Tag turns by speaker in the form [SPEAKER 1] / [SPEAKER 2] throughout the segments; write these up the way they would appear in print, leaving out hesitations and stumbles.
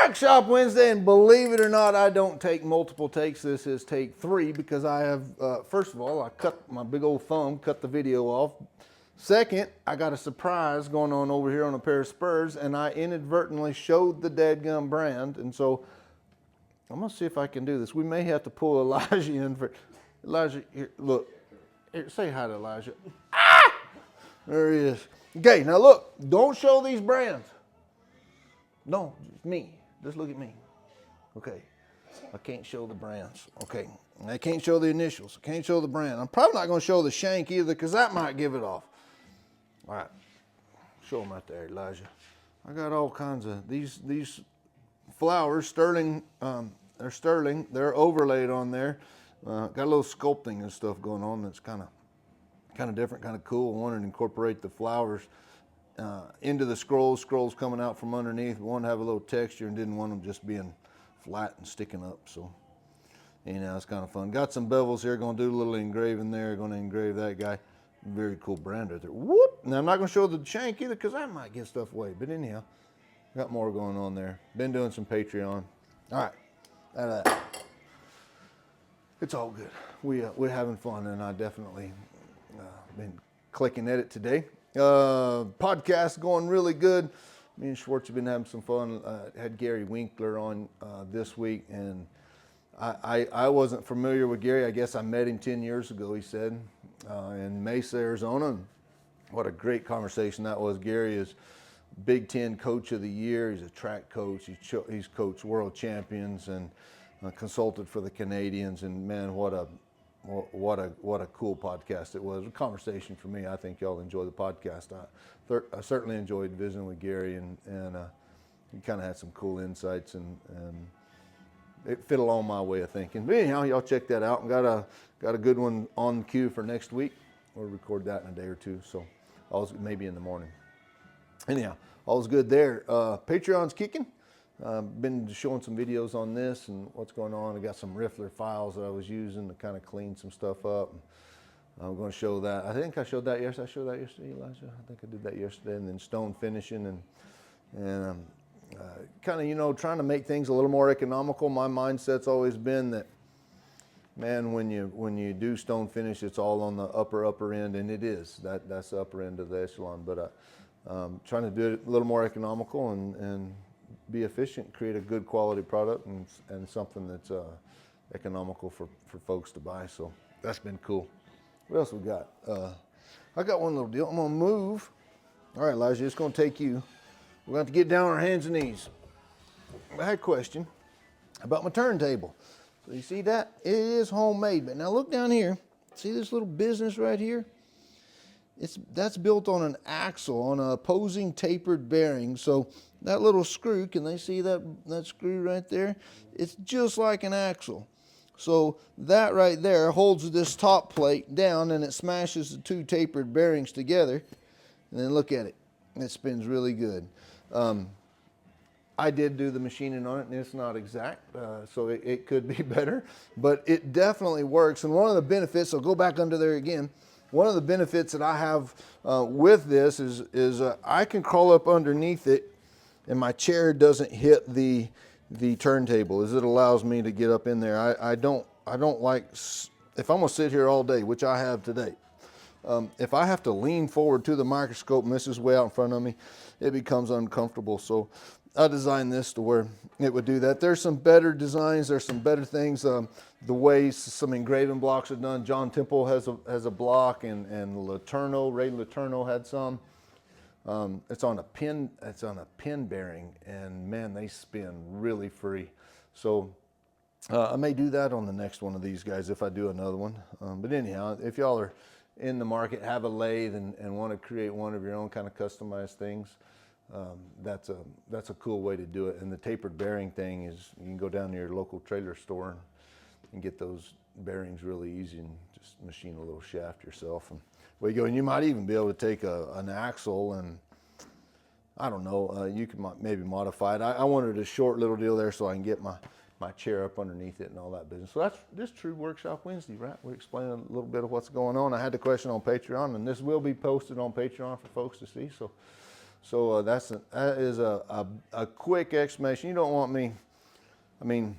[SPEAKER 1] Workshop Wednesday, and believe it or not, I don't take multiple takes. This is take 3 because I have, first of all, I cut my big old thumb, cut the video off. Second, I got a surprise going on over here on a pair of Spurs, and I inadvertently showed the dadgum brand, and so I'm gonna see if I can do this. We may have to pull Elijah in for, Elijah, here, look, here, say hi to Elijah. Ah! There he is. Okay, now look, don't show these brands. No, me. Just look at me. Okay. I can't show the brands. Okay. I can't show the initials. I can't show the brand. I'm probably not going to show the shank either because that might give it off. All right. Show them right there, Elijah. I got all kinds of these flowers, sterling. They're sterling. They're overlaid on there. Got a little sculpting and stuff going on that's kind of different, kind of cool. I wanted to incorporate the flowers into the scrolls coming out from underneath. We wanted to have a little texture and didn't want them just being flat and sticking up. So, it's kind of fun. Got some bevels here. Going to do a little engraving there. Going to engrave that guy. Very cool brand right there. Whoop! Now I'm not going to show the shank either because I might give stuff away. But anyhow, got more going on there. Been doing some Patreon. All right, out of that. It's all good. We're having fun, and I definitely been clicking at it today. Podcast going really good. Me and Schwartz have been having some fun. Had Gary Winkler on this week, and I wasn't familiar with Gary. I guess I met him 10 years ago, he said, in Mesa, Arizona. And what a great conversation that was. Gary is Big Ten Coach of the Year. He's a track coach. He's coached world champions and consulted for the Canadians. And man, what a cool podcast it was. A conversation for me. I think y'all enjoy the podcast. I certainly enjoyed visiting with Gary, and he kind of had some cool insights, and it fit along my way of thinking. But anyhow, y'all check that out. And got a good one on cue for next week. We'll record that in a day or two, so maybe in the morning. Anyhow, all's good there. Patreon's kicking. Been showing some videos on this and what's going on. I got some Riffler files that I was using to kind of clean some stuff up. I'm going to show that. I think I showed that yesterday. I showed that yesterday, Elijah. I think I did that yesterday. And then stone finishing and kind of, trying to make things a little more economical. My mindset's always been that, man, when you do stone finish, it's all on the upper end, and it is. That's the upper end of the echelon. But trying to do it a little more economical and be efficient, create a good quality product and something that's economical for folks to buy. So that's been cool. What else we got? I got one little deal. I'm gonna move. All right, Elijah, it's gonna take you. We're gonna have to get down on our hands and knees. I had a question about my turntable. So you see that? It is homemade, but now look down here. See this little business right here? That's built on an axle, on a opposing tapered bearing. So that little screw, can they see that screw right there? It's just like an axle. So that right there holds this top plate down, and it smashes the two tapered bearings together. And then look at it. It spins really good. I did do the machining on it, and it's not exact, so it could be better. But it definitely works. And one of the benefits, so go back under there again, one of the benefits that I have with this is I can crawl up underneath it, and my chair doesn't hit the turntable, as it allows me to get up in there. I don't like, if I'm gonna sit here all day, which I have today, if I have to lean forward to the microscope and this is way out in front of me, it becomes uncomfortable. So I designed this to where it would do that. There's some better designs. There's some better things. The way some engraving blocks are done. John Temple has a block, and Ray Letourneau had some. It's on a pin bearing, and man, they spin really free. So I may do that on the next one of these guys if I do another one. But anyhow, if y'all are in the market, have a lathe, and want to create one of your own kind of customized things, that's a cool way to do it. And the tapered bearing thing is, you can go down to your local trailer store and get those bearings really easy, and just machine a little shaft yourself. And away you go. And you might even be able to take an axle and, I don't know, you can maybe modify it. I wanted a short little deal there so I can get my chair up underneath it and all that business. So that's this True Workshop Wednesday, right? We're explaining a little bit of what's going on. I had the question on Patreon, and this will be posted on Patreon for folks to see. So So that is a quick explanation. You don't want me, I mean,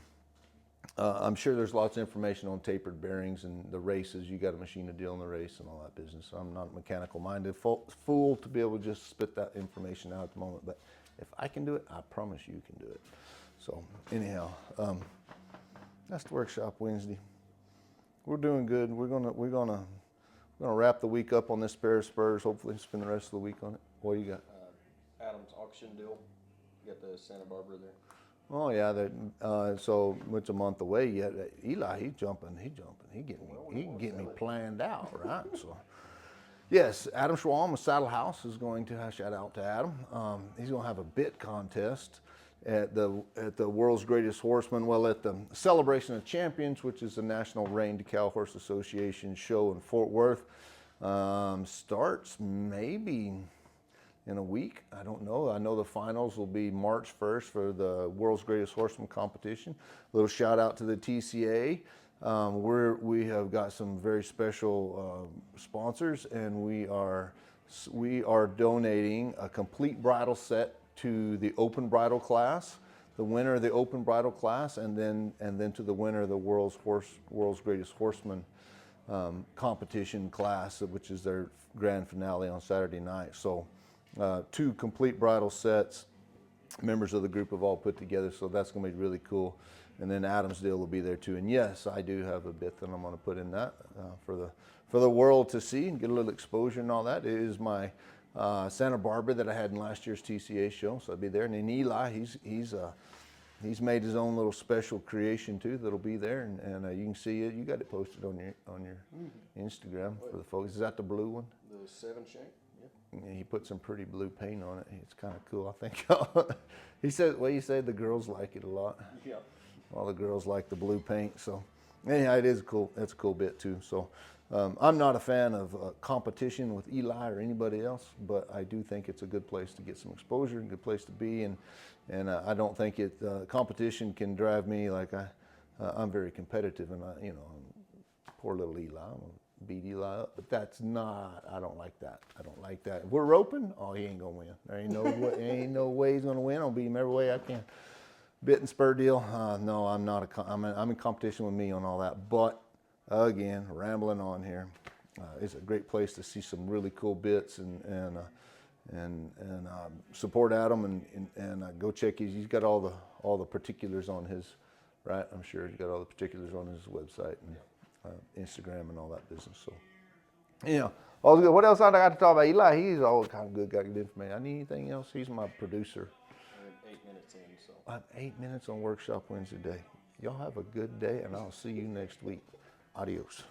[SPEAKER 1] I'm sure there's lots of information on tapered bearings and the races. You got to machine a deal in the race and all that business. So I'm not a mechanical minded fool to be able to just spit that information out at the moment. But if I can do it, I promise you can do it. So anyhow, that's the workshop Wednesday. We're doing good. We're gonna wrap the week up on this pair of spurs. Hopefully, spend the rest of the week on it. What do you got?
[SPEAKER 2] Adam's auction deal. You got the Santa Barbara there.
[SPEAKER 1] Oh yeah, so it's a month away yet. Eli, he's jumping. He getting me planned out, right? So, yes, Adam Schwalm of Saddle House is going to shout out to Adam. He's going to have a bit contest at the World's Greatest Horseman. Well, at the Celebration of Champions, which is the National Reined Cow Horse Association show in Fort Worth, starts maybe in a week. I don't know. I know the finals will be March 1st for the World's Greatest Horseman competition. A little shout out to the TCA. We have got some very special sponsors, and we are donating a complete bridle set to the open bridle class, the winner of the open bridle class, and then to the winner of the World's Greatest Horseman competition class, which is their grand finale on Saturday night. So 2 complete bridle sets, members of the group have all put together, so that's going to be really cool. And then Adam's deal will be there too. And yes, I do have a bit that I'm going to put in that for the world to see and get a little exposure and all that. It is my Santa Barbara that I had in last year's TCA show, so I'll be there. And then Eli, he's made his own little special creation too that'll be there, and you can see it. You got it posted on your Instagram for the folks. Is that the blue one?
[SPEAKER 2] The 7 shank.
[SPEAKER 1] Yeah, he put some pretty blue paint on it. It's kind of cool, I think. He said, well, you said the girls like it a lot.
[SPEAKER 2] Yeah.
[SPEAKER 1] All the girls like the blue paint. So anyhow, it is cool. It's a cool bit too. So I'm not a fan of competition with Eli or anybody else, but I do think it's a good place to get some exposure and a good place to be. And I don't think competition can drive me like I'm very competitive, and poor little Eli. I'm gonna beat Eli up, but that's not. I don't like that. I don't like that. If we're roping, oh, he ain't gonna win. There ain't no way. Ain't no way he's gonna win. I'll beat him every way I can. Bit and spur deal. No, I'm not. I'm in competition with me on all that. But again, rambling on here. It's a great place to see some really cool bits and support Adam and go check he's got all the particulars on his, right? I'm sure he's got all the particulars on his website and Instagram and all that business. So, all good. What else I got to talk about? Eli, he's all kind of good guy to do for me. I need anything else? He's my producer.
[SPEAKER 2] I'm 8 minutes in, so.
[SPEAKER 1] I'm 8 minutes on Workshop Wednesday day. Y'all have a good day, and I'll see you next week. Adios.